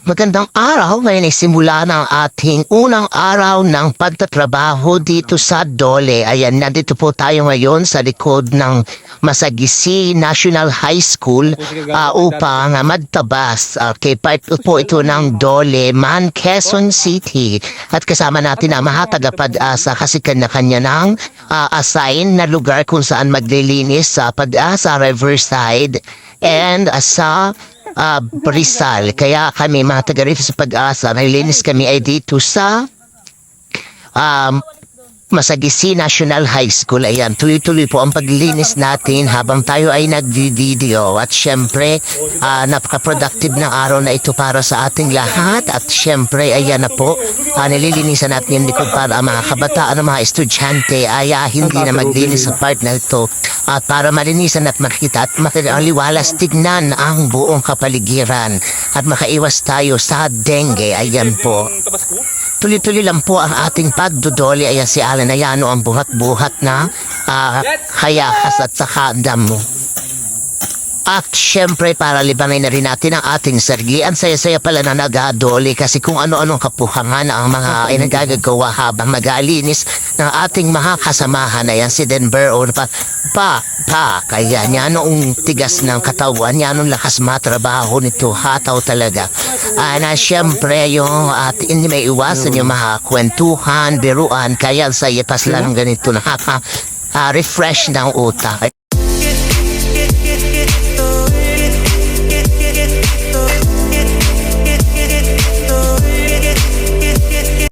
Magandang araw, ngayon ay simula ng ating unang araw ng pagtatrabaho dito sa Dole. Ayan, nandito po tayo ngayon sa likod ng Masagisi National High School upang magtabas. Okay, part po ito ng Dole, Man, Quezon City. At kasama natin ang mga tagapag-asa kasi kanya-kanya ng assign na lugar kung saan maglilinis sa Pag-asa Riverside and sa Rizal. Kaya kami mga taga rito sa Pag-asa, nalinis kami ay dito sa Masagisi National High School. Ayan, tuloy-tuloy po ang paglinis natin habang tayo ay nag-video. At syempre, napaka-productive ng araw na ito para sa ating lahat. At syempre, ayan na po, nililinisan natin yung likod para ang mga kabataan, ang mga estudyante ay hindi na maglinis sa part na ito. At para malinisan at makita at makaliwalas, tignan ang buong kapaligiran at makaiwas tayo sa dengue. Ayan po. Tuloy-tuloy lang po ang ating pagdudoli. Ayan si Alan Ayano ang buhat-buhat na hayakas at saka damo. At syempre para libanay na rin natin ang ating sarili. Ang saya-saya pala na nagadoli kasi kung ano-anong kapuhangan ang mga nagagagawa habang magalinis ng ating mga kasamahan. Ayan si Denver o kaya niya noong tigas ng katawan niya, nung lakas matrabaho nito, hataw talaga. Na syempre yung hindi may iwasan yung mga kwentuhan, biruan, kaya sa ipas lang ganito nakaka-refresh ng utak.